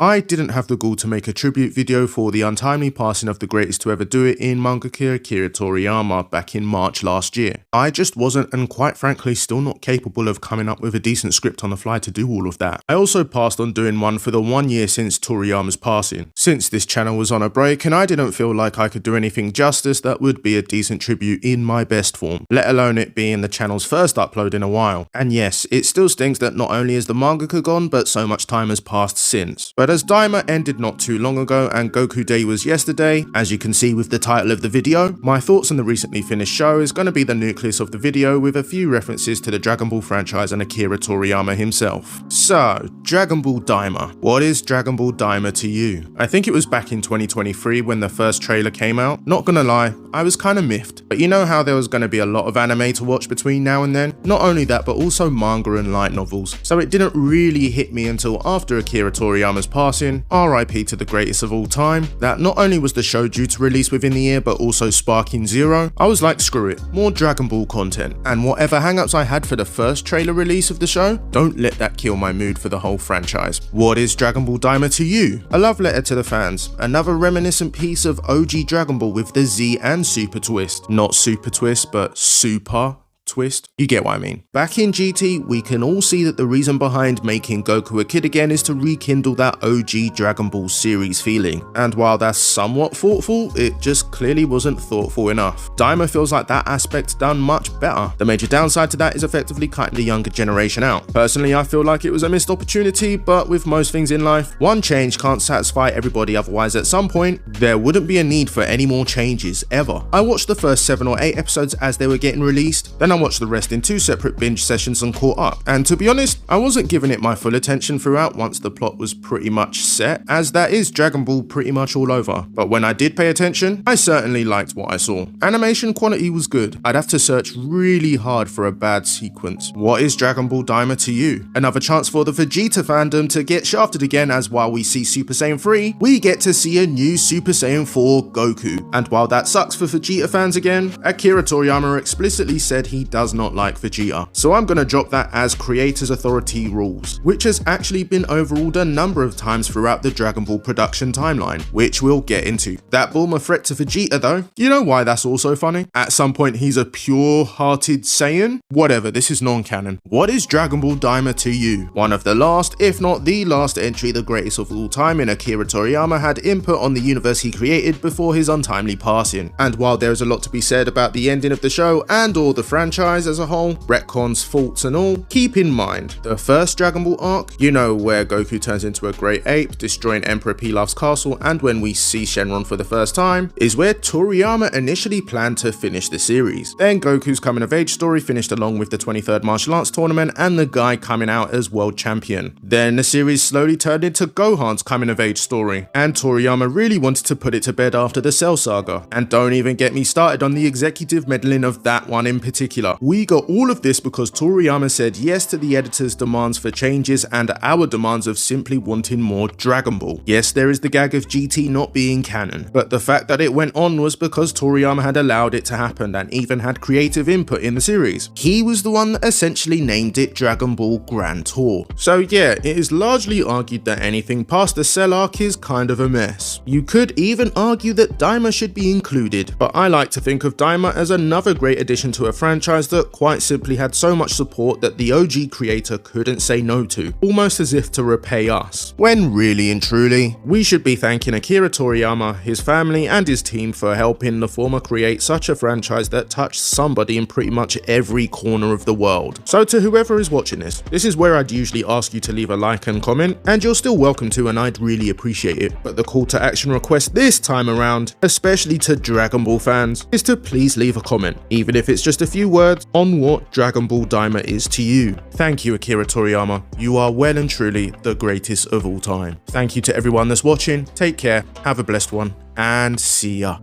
I didn't have the gall to make a tribute video for the untimely passing of the greatest to ever do it in mangaka Akira Toriyama back in March last year. I just wasn't, and quite frankly still not capable of coming up with a decent script on the fly to do all of that. I also passed on doing one for the 1 year since Toriyama's passing, since this channel was on a break and I didn't feel like I could do anything justice that would be a decent tribute in my best form, let alone it being the channel's first upload in a while. And yes, it still stinks that not only is the mangaka gone, but so much time has passed since. But as DAIMA ended not too long ago and Goku Day was yesterday, as you can see with the title of the video, my thoughts on the recently finished show is going to be the nucleus of the video with a few references to the Dragon Ball franchise and Akira Toriyama himself. So, Dragon Ball DAIMA. What is Dragon Ball DAIMA to you? I think it was back in 2023 when the first trailer came out. Not gonna lie, I was kinda miffed. But you know how there was gonna be a lot of anime to watch between now and then? Not only that, but also manga and light novels. So it didn't really hit me until after Akira Toriyama's passing, RIP to the greatest of all time, that not only was the show due to release within the year but also sparking zero. I was like, screw it, more Dragon Ball content. And whatever hangups I had for the first trailer release of the show, don't let that kill my mood for the whole franchise. What is Dragon Ball DAIMA to you? A love letter to the fans, another reminiscent piece of OG Dragon Ball with the Z and Super twist. Not Super twist, but Super twist. You get what I mean. Back in GT, we can all see that the reason behind making Goku a kid again is to rekindle that OG Dragon Ball series feeling. And while that's somewhat thoughtful, it just clearly wasn't thoughtful enough. DAIMA feels like that aspect's done much better. The major downside to that is effectively cutting the younger generation out. Personally, I feel like it was a missed opportunity, but with most things in life, one change can't satisfy everybody, otherwise at some point, there wouldn't be a need for any more changes, ever. I watched the first 7 or 8 episodes as they were getting released, then I watched the rest in 2 separate binge sessions and caught up. And to be honest, I wasn't giving it my full attention throughout once the plot was pretty much set, as that is Dragon Ball pretty much all over. But when I did pay attention, I certainly liked what I saw. Animation quality was good. I'd have to search really hard for a bad sequence. What is Dragon Ball DAIMA to you? Another chance for the Vegeta fandom to get shafted again, as while we see Super Saiyan 3, we get to see a new Super Saiyan 4 Goku. And while that sucks for Vegeta fans again, Akira Toriyama explicitly said he does not like Vegeta. So I'm gonna drop that as creators authority rules, which has actually been overruled a number of times throughout the Dragon Ball production timeline, which we'll get into. That Bulma threat to Vegeta though, you know why that's also funny? At some point he's a pure-hearted Saiyan? Whatever, this is non-canon. What is Dragon Ball DAIMA to you? One of the last, if not the last entry the greatest of all time in Akira Toriyama had input on the universe he created before his untimely passing. And while there's a lot to be said about the ending of the show and or the franchise as a whole, retcons, faults and all, keep in mind, the first Dragon Ball arc, you know, where Goku turns into a great ape, destroying Emperor Pilaf's castle, and when we see Shenron for the first time, is where Toriyama initially planned to finish the series. Then Goku's coming of age story finished along with the 23rd martial arts tournament and the guy coming out as world champion. Then the series slowly turned into Gohan's coming of age story, and Toriyama really wanted to put it to bed after the Cell saga. And don't even get me started on the executive meddling of that one in particular. We got all of this because Toriyama said yes to the editor's demands for changes and our demands of simply wanting more Dragon Ball. Yes, there is the gag of GT not being canon, but the fact that it went on was because Toriyama had allowed it to happen and even had creative input in the series. He was the one that essentially named it Dragon Ball Grand Tour. So yeah, it is largely argued that anything past the Cell arc is kind of a mess. You could even argue that DAIMA should be included, but I like to think of DAIMA as another great addition to a franchise that quite simply had so much support that the OG creator couldn't say no to, almost as if to repay us. When really and truly, we should be thanking Akira Toriyama, his family and his team for helping the former create such a franchise that touched somebody in pretty much every corner of the world. So to whoever is watching this is where I'd usually ask you to leave a like and comment, and you're still welcome to and I'd really appreciate it. But the call to action request this time around, especially to Dragon Ball fans, is to please leave a comment, even if it's just a few words on what Dragon Ball DAIMA is to you. Thank you, Akira Toriyama. You are well and truly the greatest of all time. Thank you to everyone that's watching. Take care, have a blessed one, and see ya.